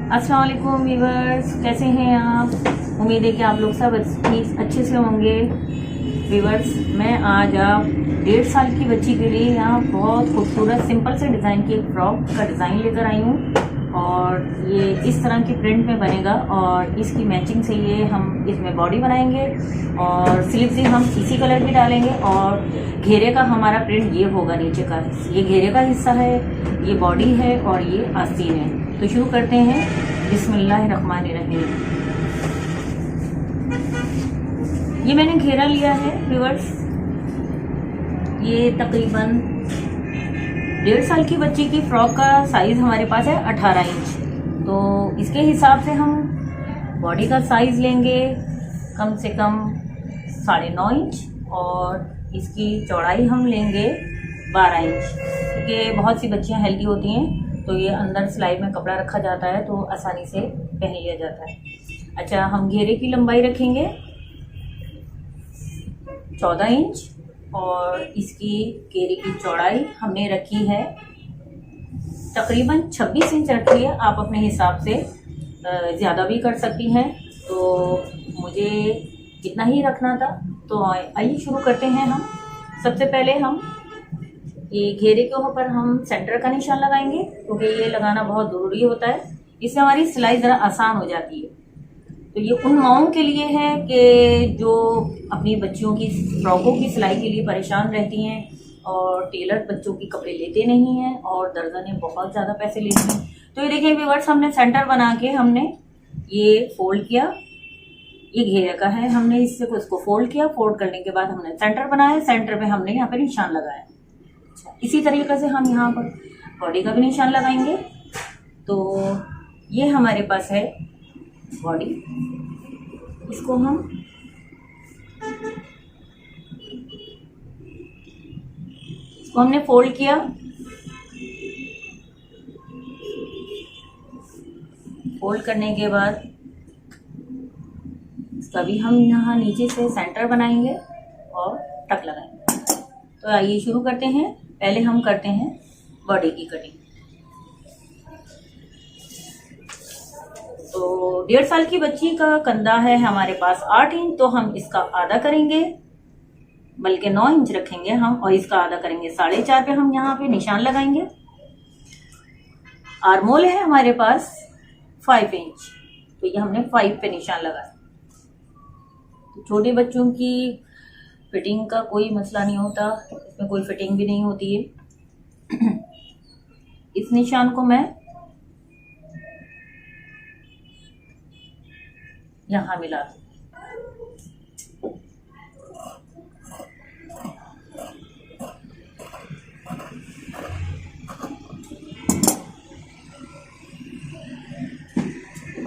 अस्सलाम वालेकुम व्यूवर्स, कैसे हैं आप? उम्मीद है कि आप लोग सब अच्छे से होंगे। व्यूवर्स, मैं आज आप 1.5 साल की बच्ची के लिए यहाँ बहुत खूबसूरत सिंपल से डिज़ाइन की एक फ्रॉक का डिज़ाइन लेकर आई हूँ और ये इस तरह की प्रिंट में बनेगा और इसकी मैचिंग से ये हम इसमें बॉडी बनाएंगे और स्लीव्स भी हम इसी कलर की डालेंगे और घेरे का हमारा प्रिंट ये होगा नीचे का। ये घेरे का हिस्सा है, ये बॉडी है और ये आस्तीन है। तो शुरू करते हैं। बिस्मिल्लाहिर्रहमानिर्रहीम। ये मैंने घेरा लिया है व्यूअर्स। ये तकरीबन 1.5 साल की बच्ची की फ्रॉक का साइज हमारे पास है 18 इंच। तो इसके हिसाब से हम बॉडी का साइज लेंगे कम से कम 9.5 इंच और इसकी चौड़ाई हम लेंगे 12 इंच, क्योंकि बहुत सी बच्चियां हेल्दी होती हैं तो ये अंदर सिलाई में कपड़ा रखा जाता है तो आसानी से पहन लिया जाता है। अच्छा, हम घेरे की लंबाई रखेंगे 14 इंच और इसकी घेरे की चौड़ाई हमने रखी है तकरीबन 26 इंच रखी है। आप अपने हिसाब से ज़्यादा भी कर सकती हैं, तो मुझे इतना ही रखना था। तो आइए शुरू करते हैं। हम सबसे पहले हम ये घेरे के ऊपर हम सेंटर का निशान लगाएंगे, क्योंकि ये लगाना बहुत ज़रूरी होता है। इससे हमारी सिलाई ज़रा आसान हो जाती है। तो ये उन माओं के लिए है कि जो अपनी बच्चियों की फ्रॉकों की सिलाई के लिए परेशान रहती हैं और टेलर बच्चों की कपड़े लेते नहीं हैं और दर्जनें बहुत ज़्यादा पैसे लेती हैं। तो ये देखिए व्यूअर्स, हमने सेंटर बना के हमने ये फोल्ड किया। ये घेरे का है, हमने इससे उसको फोल्ड किया। फोल्ड करने के बाद हमने सेंटर बनाया। सेंटर पे हमने यहाँ पे निशान लगाया। इसी तरीके से हम यहाँ पर बॉडी का भी निशान लगाएंगे। तो ये हमारे पास है बॉडी। इसको हमने फोल्ड किया। फोल्ड करने के बाद इसका भी हम यहाँ नीचे से सेंटर बनाएंगे और टक लगाएंगे। तो आइए शुरू करते हैं। पहले हम करते हैं बॉडी की कटिंग। तो 1.5 साल की बच्ची का कंधा है हमारे पास 8 इंच, तो हम इसका आधा करेंगे, बल्कि 9 इंच रखेंगे हम और इसका आधा करेंगे 4.5 पे। हम यहाँ पे निशान लगाएंगे। आर्मोल है हमारे पास 5 इंच, तो ये हमने 5 पे निशान लगाया। तो छोटे बच्चों की फिटिंग का कोई मसला नहीं होता, इसमें कोई फिटिंग भी नहीं होती है। इस निशान को मैं यहाँ मिला दूं।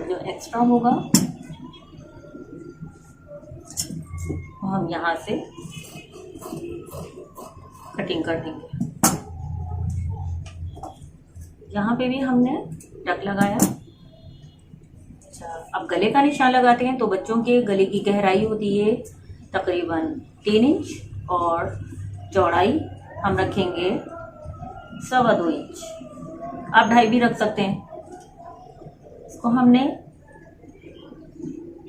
जो एक्स्ट्रा होगा हम यहाँ से कटिंग कर देंगे। यहाँ पे भी हमने टक लगाया। अच्छा, अब गले का निशान लगाते हैं। तो बच्चों के गले की गहराई होती है तकरीबन 3 इंच और चौड़ाई हम रखेंगे 2.25 इंच। आप 2.5 भी रख सकते हैं। इसको हमने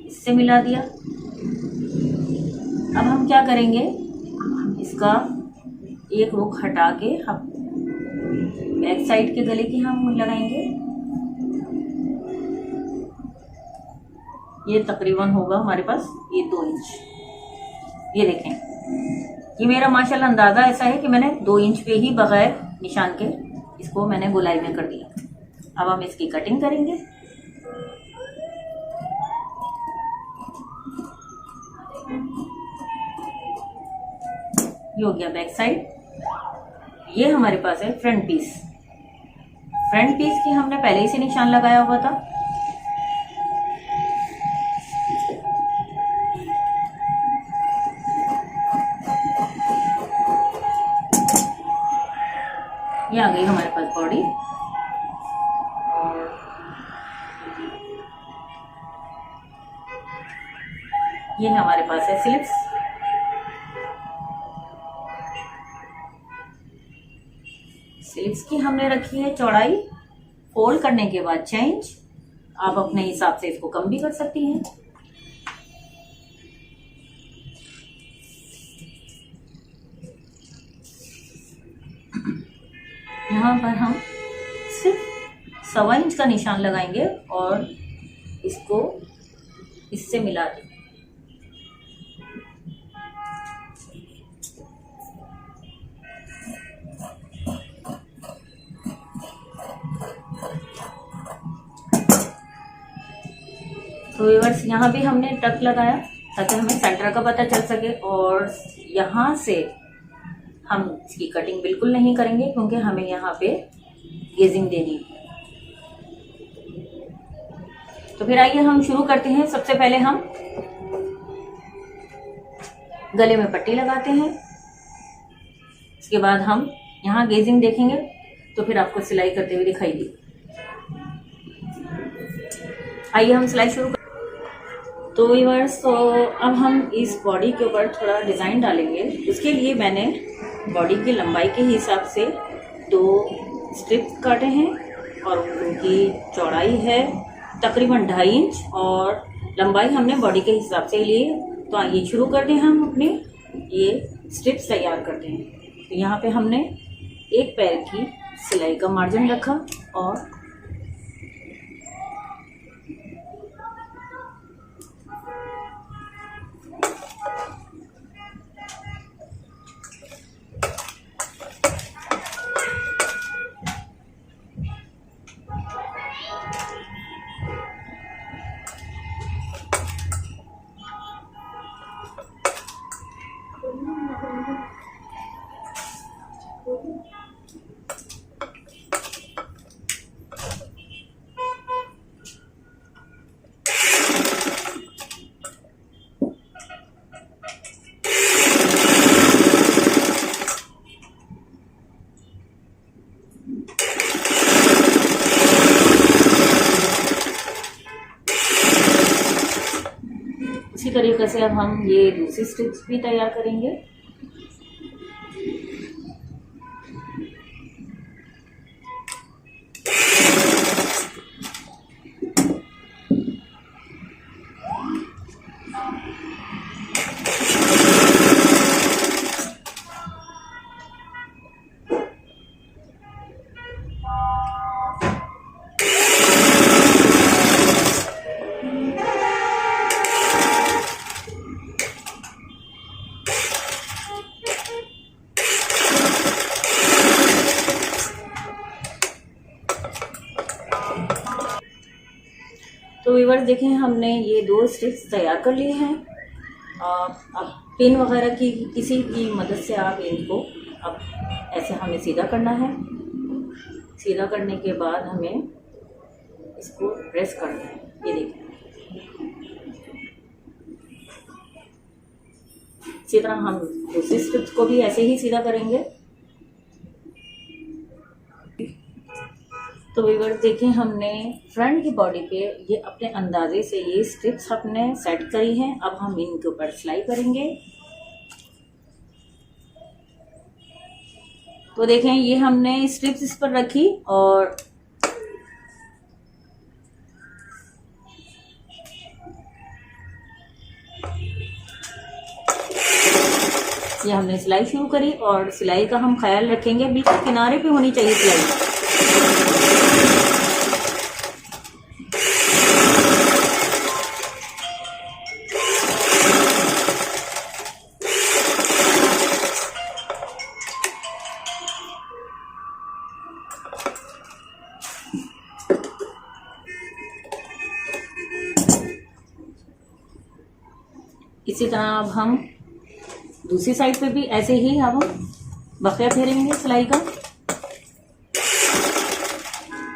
इससे मिला दिया। अब हम क्या करेंगे, इसका एक रुख हटा के हम बैक साइड के गले की हम लगाएंगे। ये तकरीबन होगा हमारे पास ये 2 इंच। ये देखें, ये मेरा माशाल्लाह अंदाजा ऐसा है कि मैंने 2 इंच पे ही बगैर निशान के इसको मैंने गोलाई में कर दिया। अब हम इसकी कटिंग करेंगे। ये हो गया बैक साइड। ये हमारे पास है फ्रंट पीस। फ्रंट पीस की हमने पहले ही से निशान लगाया हुआ था। ये आ गई हमारे पास बॉडी और ये हमारे पास है स्लीव्स। स्लीव्स की हमने रखी है चौड़ाई फोल्ड करने के बाद 6 इंच आप अपने हिसाब से इसको कम भी कर सकती हैं। यहाँ पर हम सिर्फ 1.25 इंच का निशान लगाएंगे और इसको इससे मिला देंगे। तो व्यूअर्स यहाँ भी हमने टक लगाया ताकि हमें सेंटर का पता चल सके, और यहाँ से हम इसकी कटिंग बिल्कुल नहीं करेंगे क्योंकि हमें यहाँ पे गेजिंग देनी है। तो फिर आइए हम शुरू करते हैं। सबसे पहले हम गले में पट्टी लगाते हैं, इसके बाद हम यहाँ गेजिंग देखेंगे तो फिर आपको सिलाई करते हुए दिखाई दी। आइए हम सिलाई शुरू कर। तो व्यूअर्स, तो अब हम इस बॉडी के ऊपर थोड़ा डिज़ाइन डालेंगे। उसके लिए मैंने बॉडी की लंबाई के हिसाब से 2 स्ट्रिप्स काटे हैं और उनकी चौड़ाई है तकरीबन 2.5 इंच और लंबाई हमने बॉडी के हिसाब से ली। तो आइए शुरू करते हैं। हम अपने ये स्ट्रिप्स तैयार करते हैं। तो यहाँ पे हमने एक पैर की सिलाई का मार्जिन रखा और इसी तरीके से अब हम ये दूसरी स्ट्रिप्स भी तैयार करेंगे। तो व्यूअर्स देखें, हमने ये 2 स्टिच तैयार कर लिए हैं। अब पिन वगैरह की किसी की मदद से आप इनको अब ऐसे हमें सीधा करना है। सीधा करने के बाद हमें इसको प्रेस करना है। ये देखें, इसी तरह हम दूसरी स्टिच को भी ऐसे ही सीधा करेंगे। तो व्यूअर्स देखें, हमने फ्रंट की बॉडी पे ये अपने अंदाजे से ये स्ट्रिप्स अपने सेट करी हैं। अब हम इनके ऊपर सिलाई करेंगे। तो देखें, ये हमने स्ट्रिप्स इस पर रखी और ये हमने सिलाई शुरू करी और सिलाई का हम ख्याल रखेंगे, बिल्कुल किनारे पे होनी चाहिए सिलाई। इसी तरह अब हम दूसरी साइड पे भी ऐसे ही अब बखिया फेरेंगे सिलाई का।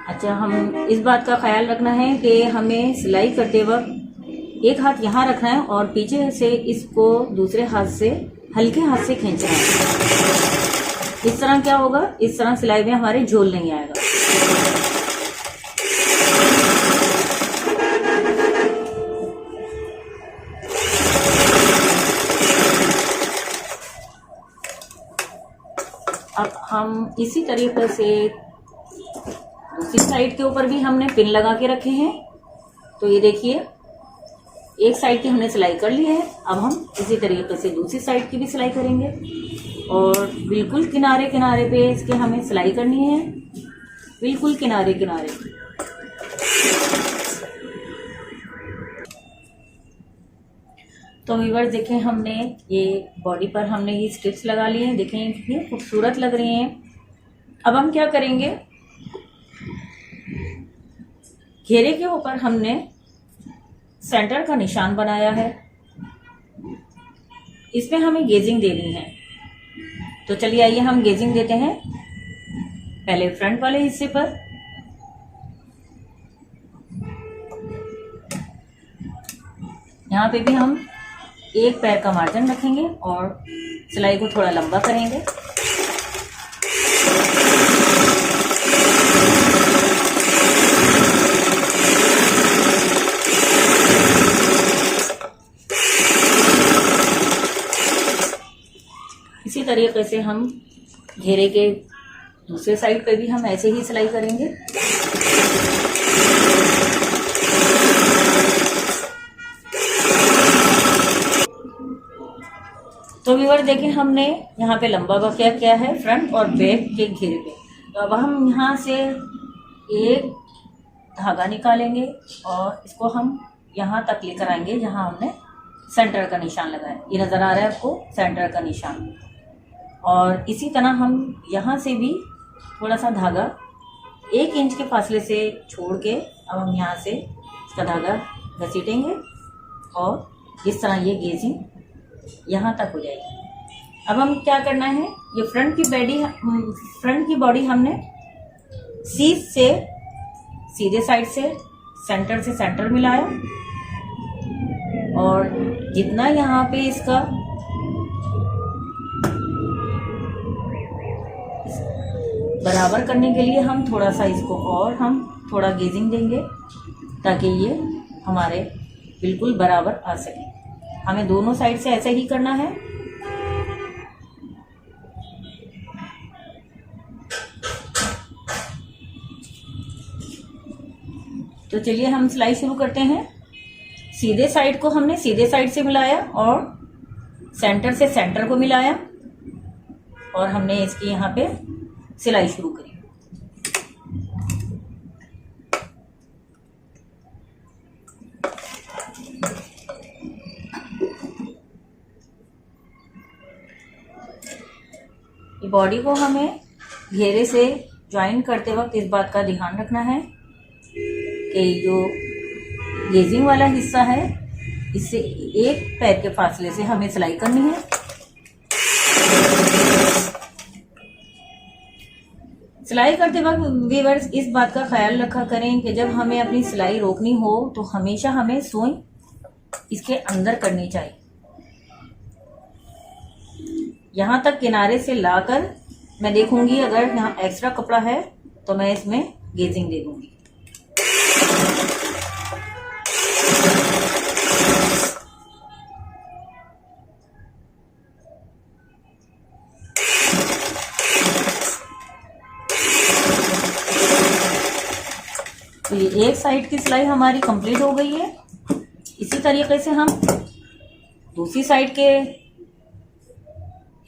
अच्छा, हम इस बात का ख्याल रखना है कि हमें सिलाई करते वक्त एक हाथ यहाँ रखना है और पीछे से इसको दूसरे हाथ से हल्के हाथ से खींचना है। इस तरह क्या होगा, इस तरह सिलाई में हमारे झोल नहीं आएगा। अब हम इसी तरीके से दूसरी साइड के ऊपर भी हमने पिन लगा के रखे हैं तो ये देखिए एक साइड की हमने सिलाई कर ली है। अब हम इसी तरीके से दूसरी साइड की भी सिलाई करेंगे और बिल्कुल किनारे किनारे पे इसके हमें सिलाई करनी है, बिल्कुल किनारे किनारे। तो व्यूअर्स देखें, हमने ये बॉडी पर हमने ये स्ट्रिप्स लगा लिए हैं, देखें कितनी खूबसूरत लग रही हैं। अब हम क्या करेंगे, घेरे के ऊपर हमने सेंटर का निशान बनाया है, इसमें हमें गेजिंग देनी है। तो चलिए आइए हम गेजिंग देते हैं। पहले फ्रंट वाले हिस्से पर यहाँ पे भी हम एक पैर का मार्जिन रखेंगे और सिलाई को थोड़ा लंबा करेंगे। इसी तरीके से हम घेरे के दूसरे साइड पे भी हम ऐसे ही सिलाई करेंगे। तो व्यूअर देखें, हमने यहाँ पे लंबा बकिया किया है फ्रंट और बैक के घेरे पे। तो अब हम यहाँ से एक धागा निकालेंगे और इसको हम यहाँ तक लेकर आएंगे जहाँ हमने सेंटर का निशान लगाया। ये नज़र आ रहा है आपको, सेंटर का निशान। और इसी तरह हम यहाँ से भी थोड़ा सा धागा 1 इंच के फासले से छोड़ के अब हम यहाँ से इसका धागा घसीटेंगे और इस तरह ये गेजिंग यहाँ तक हो जाएगी। अब हम क्या करना है, ये फ्रंट की बॉडी हमने सीधे साइड से सेंटर मिलाया और जितना यहाँ पे इसका बराबर करने के लिए हम थोड़ा सा इसको और हम थोड़ा गेजिंग देंगे ताकि ये हमारे बिल्कुल बराबर आ सके। हमें दोनों साइड से ऐसे ही करना है। तो चलिए हम सिलाई शुरू करते हैं। सीधे साइड को हमने सीधे साइड से मिलाया और सेंटर से सेंटर को मिलाया और हमने इसकी यहाँ पे सिलाई शुरू करी। बॉडी को हमें घेरे से ज्वाइन करते वक्त इस बात का ध्यान रखना है कि जो गेजिंग वाला हिस्सा है इससे 1 पैर के फासले से हमें सिलाई करनी है। सिलाई करते वक्त व्यूअर्स इस बात का ख्याल रखा करें कि जब हमें अपनी सिलाई रोकनी हो तो हमेशा हमें सुई इसके अंदर करनी चाहिए। यहाँ तक किनारे से लाकर मैं देखूंगी, अगर यहाँ एक्स्ट्रा कपड़ा है तो मैं इसमें गेजिंग दे दूंगी। तो ये एक साइड की सिलाई हमारी कंप्लीट हो गई है। इसी तरीके से हम दूसरी साइड के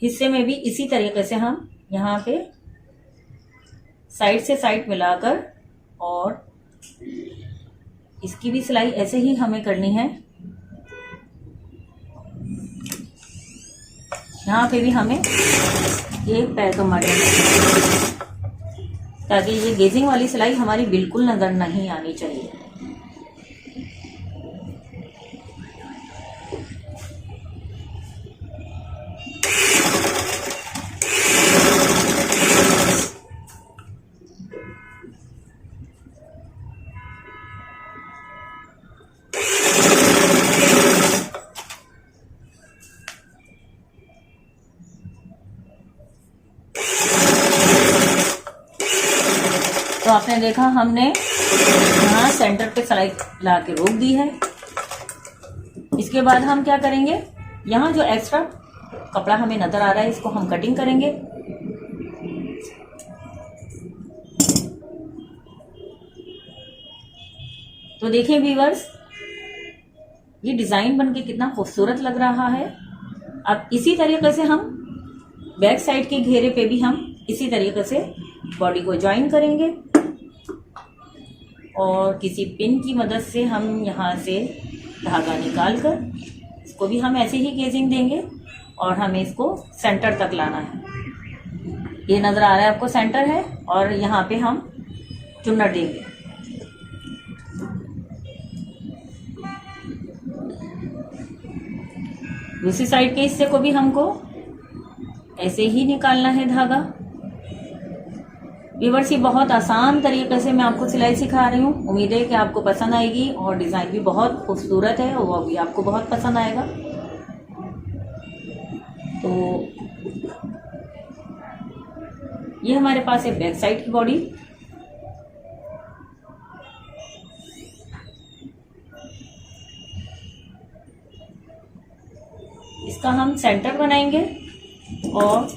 हिस्से में भी इसी तरीके से हम यहाँ पे साइड से साइड मिलाकर और इसकी भी सिलाई ऐसे ही हमें करनी है। यहाँ पे भी हमें 1 पैर का मार्जिन ताकि ये गेजिंग वाली सिलाई हमारी बिल्कुल नजर नहीं आनी चाहिए। तो आपने देखा हमने यहाँ सेंटर पे सिलाई ला के रोक दी है। इसके बाद हम क्या करेंगे, यहाँ जो एक्स्ट्रा कपड़ा हमें नजर आ रहा है इसको हम कटिंग करेंगे। तो देखिए व्यूअर्स, ये डिजाइन बनके कितना खूबसूरत लग रहा है। अब इसी तरीके से हम बैक साइड के घेरे पे भी हम इसी तरीके से बॉडी को ज्वाइन करेंगे और किसी पिन की मदद से हम यहाँ से धागा निकाल कर इसको भी हम ऐसे ही गेजिंग देंगे और हमें इसको सेंटर तक लाना है। ये नजर आ रहा है आपको सेंटर है, और यहाँ पे हम चुन्नट देंगे। दूसरी साइड के हिस्से को भी हमको ऐसे ही निकालना है धागा। व्यूअर्स, ये बहुत आसान तरीके से मैं आपको सिलाई सिखा रही हूँ। उम्मीद है कि आपको पसंद आएगी और डिजाइन भी बहुत खूबसूरत है और वो भी आपको बहुत पसंद आएगा। तो ये हमारे पास है बैक साइड की बॉडी। इसका हम सेंटर बनाएंगे और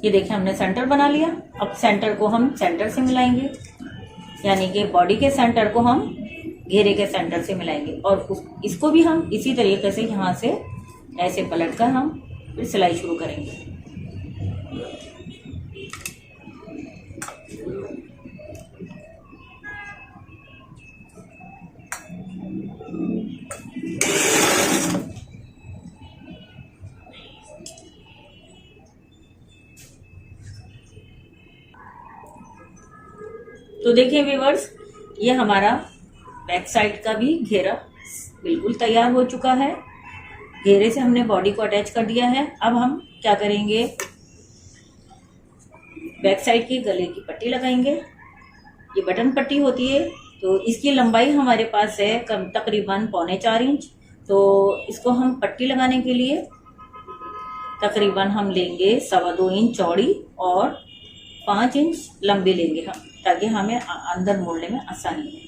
ये देखिए हमने सेंटर बना लिया। अब सेंटर को हम सेंटर से मिलाएंगे, यानी कि बॉडी के सेंटर को हम घेरे के सेंटर से मिलाएंगे और इसको भी हम इसी तरीके से यहाँ से ऐसे पलट कर हम फिर सिलाई शुरू करेंगे। तो देखिए व्यूअर्स, ये हमारा बैक साइड का भी घेरा बिल्कुल तैयार हो चुका है। घेरे से हमने बॉडी को अटैच कर दिया है। अब हम क्या करेंगे, बैक साइड की गले की पट्टी लगाएंगे। ये बटन पट्टी होती है, तो इसकी लंबाई हमारे पास है तकरीबन 3.25 इंच। तो इसको हम पट्टी लगाने के लिए तकरीबन हम लेंगे 2.25 इंच चौड़ी और 5 इंच लंबी लेंगे हम, ताकि हमें अंदर मोड़ने में आसानी हो।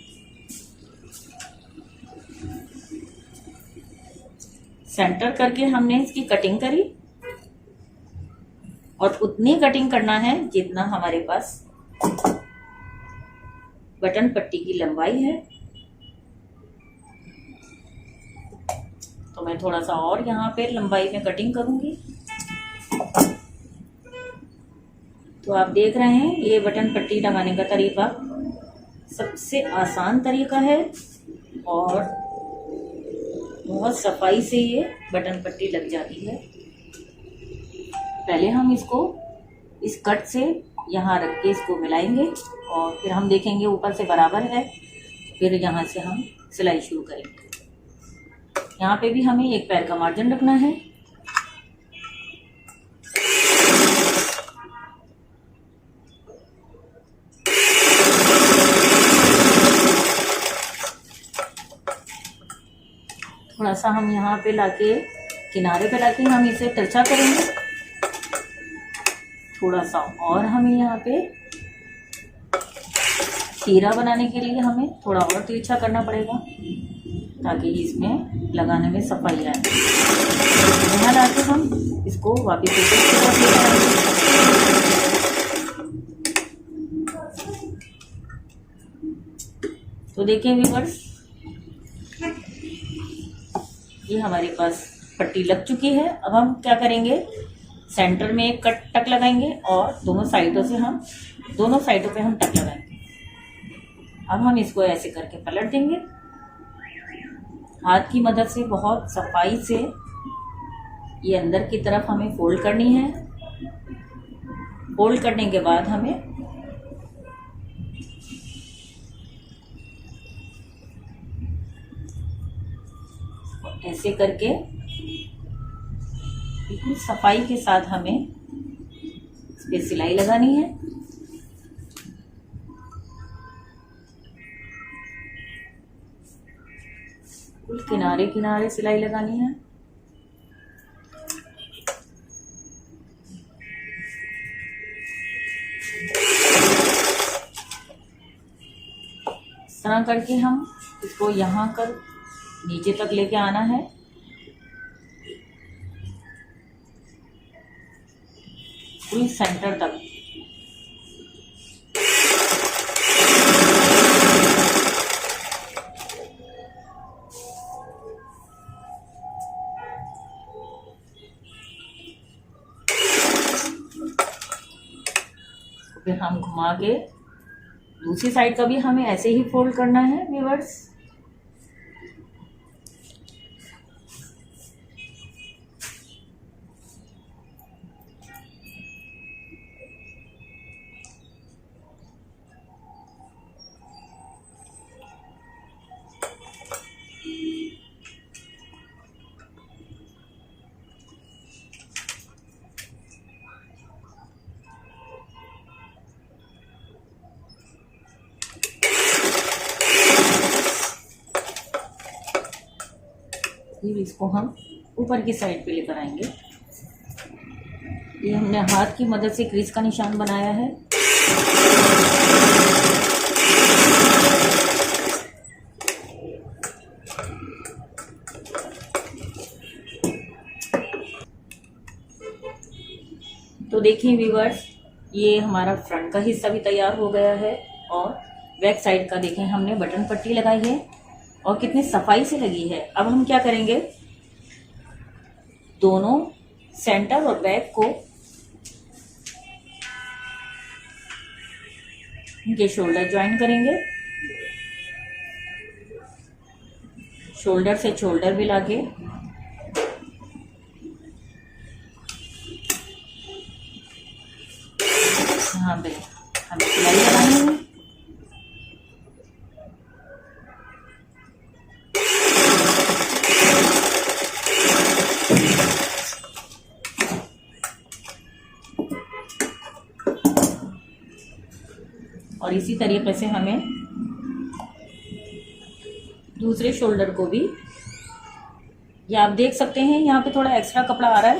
सेंटर करके हमने इसकी कटिंग करी और उतनी कटिंग करना है जितना हमारे पास बटन पट्टी की लंबाई है। तो मैं थोड़ा सा और यहाँ पे लंबाई में कटिंग करूंगी। तो आप देख रहे हैं, ये बटन पट्टी लगाने का तरीका सबसे आसान तरीका है और बहुत सफाई से ये बटन पट्टी लग जाती है। पहले हम इसको इस कट से यहाँ रख के इसको मिलाएंगे और फिर हम देखेंगे ऊपर से बराबर है, फिर यहाँ से हम सिलाई शुरू करेंगे। यहाँ पे भी हमें एक पैर का मार्जिन रखना है। थोड़ा सा हम यहाँ पे लाके किनारे पे लाके हम इसे तिरछा करेंगे। थोड़ा सा और हमें यहाँ पे तीरा बनाने के लिए हमें थोड़ा और तिरछा करना पड़ेगा, ताकि इसमें लगाने में सफाई आए। यहाँ लाके हम इसको वापस तो देखिए व्यूअर्स, ये हमारे पास पट्टी लग चुकी है। अब हम क्या करेंगे, सेंटर में एक कट टक लगाएंगे और दोनों साइडों पे हम टक लगाएंगे। अब हम इसको ऐसे करके पलट देंगे। हाथ की मदद से बहुत सफाई से ये अंदर की तरफ हमें फोल्ड करनी है। फोल्ड करने के बाद हमें ऐसे करके बिल्कुल सफाई के साथ हमें इस पे सिलाई लगानी है। किनारे किनारे सिलाई लगानी है। इस तरह करके हम इसको यहाँ कर नीचे तक लेके आना है। फुल सेंटर तक। घुमा के दूसरी साइड का भी हमें ऐसे ही फोल्ड करना है व्यूअर्स। फिर इसको हम ऊपर की साइड पे लेकर आएंगे। ये हमने हाथ की मदद से क्रीज का निशान बनाया है। तो देखिए व्यूअर्स, ये हमारा फ्रंट का हिस्सा भी तैयार हो गया है और बैक साइड का देखें हमने बटन पट्टी लगाई है और कितनी सफाई से लगी है। अब हम क्या करेंगे, दोनों सेंटर और बैक को इनके शोल्डर ज्वाइन करेंगे। शोल्डर से शोल्डर मिला के यहाँ पे हमें सिलाई लगानी है। और इसी तरीके से हमें दूसरे शोल्डर को भी, ये आप देख सकते हैं यहाँ पे थोड़ा एक्स्ट्रा कपड़ा आ रहा है,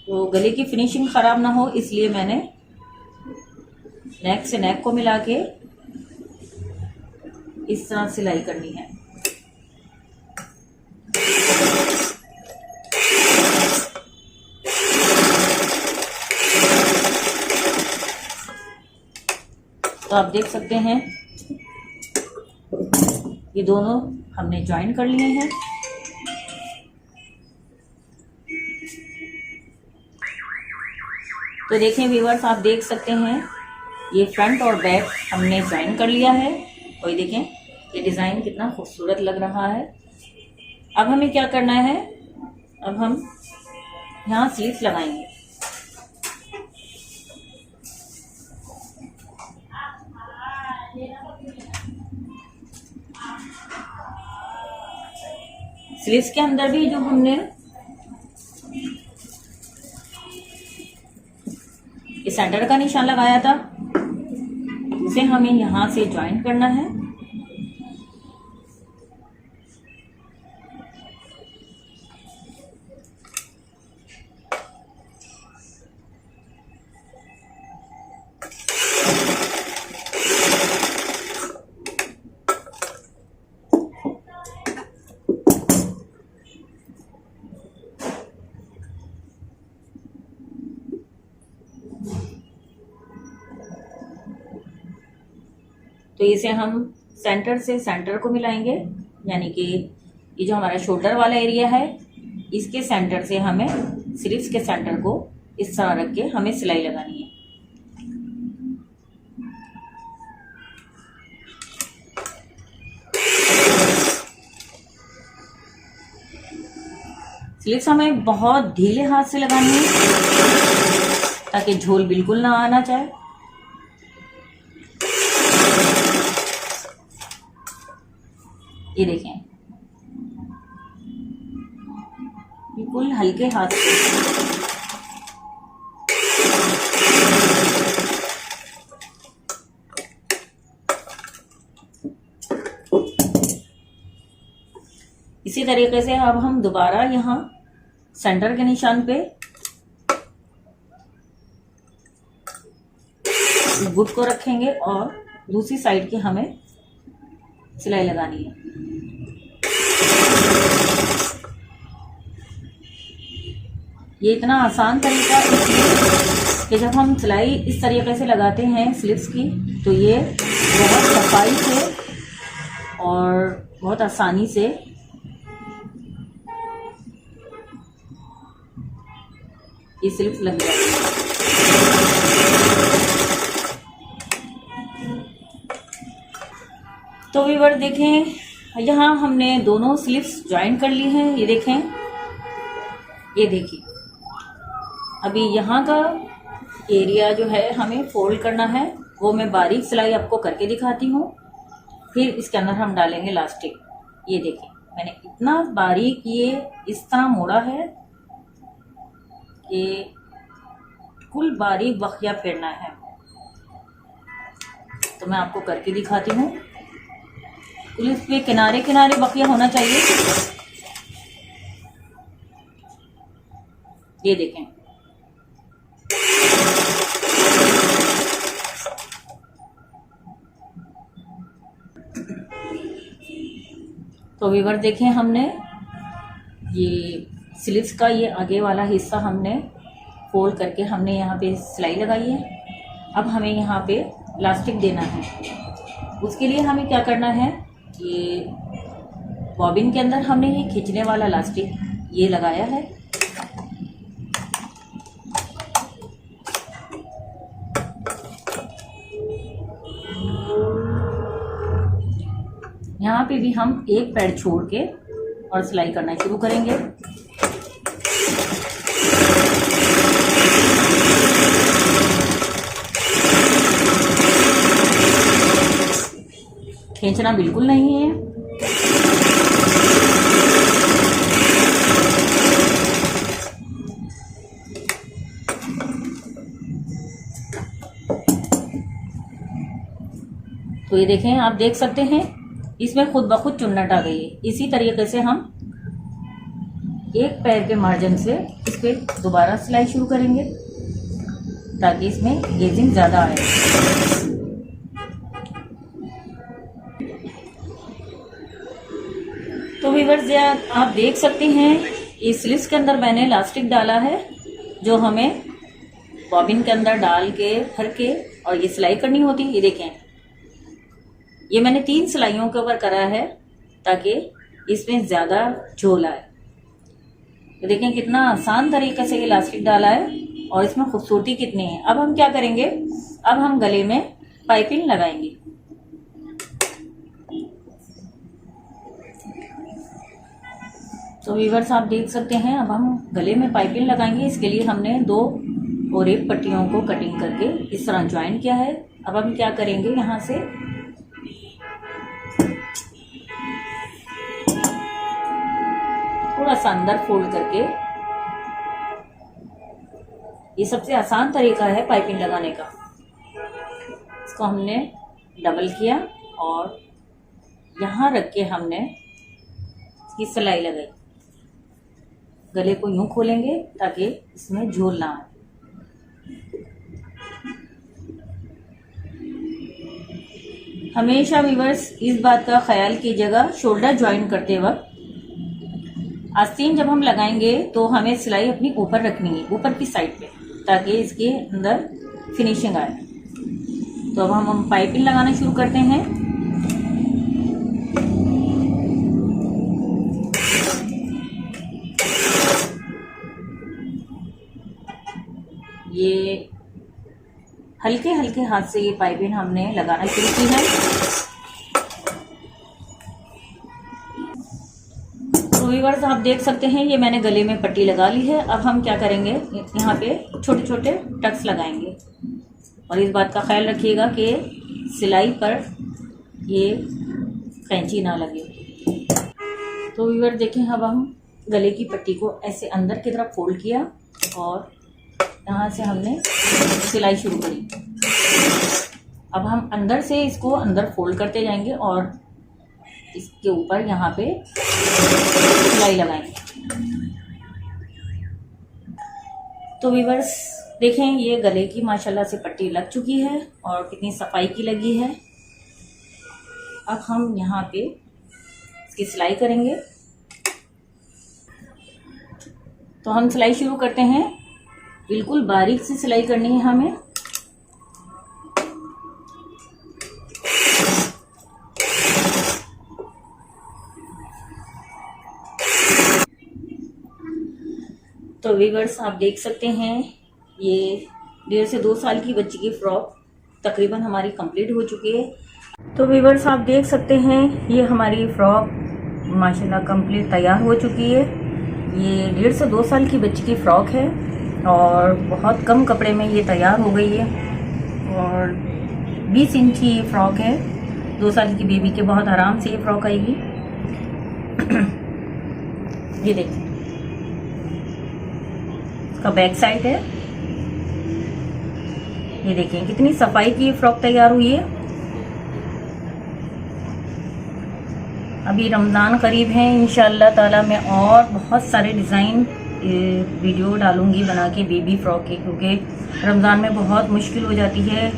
तो गले की फिनिशिंग खराब ना हो इसलिए मैंने नेक से नेक को मिला के इस तरह सिलाई करनी है। तो आप देख सकते हैं ये दोनों हमने ज्वाइन कर लिए हैं। तो देखें व्यूअर्स, आप देख सकते हैं ये फ्रंट और बैक हमने ज्वाइन कर लिया है और ये देखें ये डिज़ाइन कितना खूबसूरत लग रहा है। अब हमें क्या करना है, अब हम यहाँ स्लीव्स लगाएंगे। स्लीव्स के अंदर भी जो हमने इस सेंटर का निशान लगाया था उसे हमें यहां से ज्वाइन करना है। तो इसे हम सेंटर से सेंटर को मिलाएंगे, यानी कि ये जो हमारा शोल्डर वाला एरिया है इसके सेंटर से हमें स्लीव्स के सेंटर को इस तरह रख के हमें सिलाई लगानी है। स्लीव्स हमें बहुत ढीले हाथ से लगानी है ताकि झोल बिल्कुल ना आना चाहे। ये देखें बिल्कुल हल्के हाथ से। इसी तरीके से अब हम दोबारा यहाँ सेंटर के निशान पे गुट को रखेंगे और दूसरी साइड की हमें सिलाई लगानी है। ये इतना आसान तरीका इसलिए कि जब हम सिलाई इस तरीके से लगाते हैं स्लीव्स की तो ये बहुत सफाई से और बहुत आसानी से ये स्लीव्स लग जाती है। तो व्यूअर देखें, यहाँ हमने दोनों स्लीव्स ज्वाइन कर ली हैं। ये देखें, ये देखिए, अभी यहाँ का एरिया जो है हमें फोल्ड करना है, वो मैं बारीक सिलाई आपको करके दिखाती हूँ। फिर इसके अंदर हम डालेंगे इलास्टिक। ये देखिए, मैंने इतना बारीक ये इस तरह मोड़ा है कि कुल बारीक बखिया फेरना है। तो मैं आपको करके दिखाती हूँ। कुल इस पे किनारे किनारे बखिया होना चाहिए। ये देखें, तो व्यूअर देखें, हमने ये स्लीव्स का ये आगे वाला हिस्सा हमने फोल्ड करके हमने यहाँ पे सिलाई लगाई है। अब हमें यहाँ पे इलास्टिक देना है। उसके लिए हमें क्या करना है, ये बॉबिन के अंदर हमने ये खींचने वाला इलास्टिक ये लगाया है। यहाँ पे भी हम एक पैर छोड़ के और सिलाई करना शुरू करेंगे। खींचना बिल्कुल नहीं है। तो ये देखें, आप देख सकते हैं इसमें खुद ब खुद चुन्नट आ गई है। इसी तरीके से हम एक पैर के मार्जिन से इस पे दोबारा सिलाई शुरू करेंगे ताकि इसमें गेजिंग ज़्यादा आए। तो व्यूअर्स, आप देख सकते हैं इस स्लीव्स के अंदर मैंने इलास्टिक डाला है, जो हमें बॉबिन के अंदर डाल के भर के और ये सिलाई करनी होती है। ये देखें, ये मैंने 3 सिलाइयों के ऊपर करा है ताकि इसमें ज़्यादा झोल आए। तो देखें कितना आसान तरीके से इलास्टिक डाला है और इसमें खूबसूरती कितनी है। अब हम क्या करेंगे, अब हम गले में पाइपिंग लगाएंगे। तो व्यूअर्स, आप देख सकते हैं, अब हम गले में पाइपिंग लगाएंगे। इसके लिए हमने 2 और 1 पट्टियों को कटिंग करके इस तरह ज्वाइन किया है। अब हम क्या करेंगे, यहाँ से थोड़ा सा अंदर फोल्ड करके, ये सबसे आसान तरीका है पाइपिंग लगाने का। इसको हमने डबल किया और यहाँ रख के हमने इसकी सिलाई लगाई। गले को यूं खोलेंगे ताकि इसमें झोल ना आए। हमेशा व्यूअर्स इस बात का ख्याल कीजिएगा, शोल्डर ज्वाइन करते वक्त आस्तीन जब हम लगाएंगे तो हमें सिलाई अपनी ऊपर रखनी है, ऊपर की साइड पे, ताकि इसके अंदर फिनिशिंग आए। तो अब हम पाइपिंग लगाना शुरू करते हैं। ये हल्के हल्के हाथ से ये पाइपिंग हमने लगाना शुरू की है। तो व्यूअर्स, आप देख सकते हैं ये मैंने गले में पट्टी लगा ली है। अब हम क्या करेंगे, यहाँ पे छोटे छोटे टक्स लगाएंगे और इस बात का ख्याल रखिएगा कि सिलाई पर ये कैंची ना लगे। तो व्यूअर्स देखें, अब हम गले की पट्टी को ऐसे अंदर की तरफ फोल्ड किया और यहाँ से हमने सिलाई शुरू करी। अब हम अंदर से इसको अंदर फोल्ड करते जाएंगे और इसके ऊपर यहाँ पे सिलाई लगाएंगे। तो व्यूअर्स देखें, ये गले की माशाल्लाह से पट्टी लग चुकी है और कितनी सफाई की लगी है। अब हम यहाँ पे इसकी सिलाई करेंगे। तो हम सिलाई शुरू करते हैं। बिल्कुल बारीक सी सिलाई करनी है हमें। तो व्यूअर्स, आप देख सकते हैं ये 1.5 से 2 साल की बच्ची की फ्रॉक तकरीबन हमारी कंप्लीट हो चुकी है। तो व्यूअर्स आप देख सकते हैं ये हमारी फ्रॉक माशाल्लाह कंप्लीट तैयार हो चुकी है। ये 1.5 से 2 साल की बच्ची की फ्रॉक है और बहुत कम कपड़े में ये तैयार हो गई है और 20 इंच की फ्रॉक है। 2 साल की बेबी के बहुत आराम से ये फ्रॉक आएगी। ये देखिए इसका बैक साइड है। ये देखिए कितनी सफाई की फ्रॉक तैयार हुई है। अभी रमज़ान करीब है, इंशाअल्लाह ताला मैं और बहुत सारे डिज़ाइन वीडियो डालूंगी बना के बेबी फ्रॉक के, क्योंकि रमज़ान में बहुत मुश्किल हो जाती है।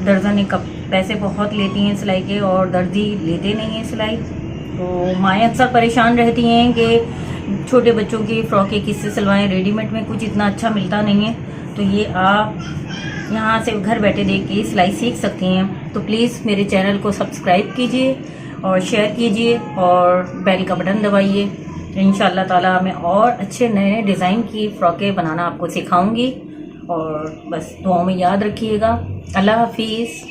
दर्जन पैसे बहुत लेती हैं सिलाई के और दर्जी लेते नहीं हैं सिलाई। तो माएँ अक्सर परेशान रहती हैं कि छोटे बच्चों की फ्रॉकें किससे सिलवाएं, रेडीमेड में कुछ इतना अच्छा मिलता नहीं है। तो ये आप यहाँ से घर बैठे देख के सिलाई सीख सकती हैं। तो प्लीज़ मेरे चैनल को सब्सक्राइब कीजिए और शेयर कीजिए और बेल का बटन दबाइए। इंशाअल्लाह ताला मैं और अच्छे नए डिज़ाइन की फ्रॉकें बनाना आपको सिखाऊंगी। और बस दुआओं में याद रखिएगा। अल्लाह हाफिज़।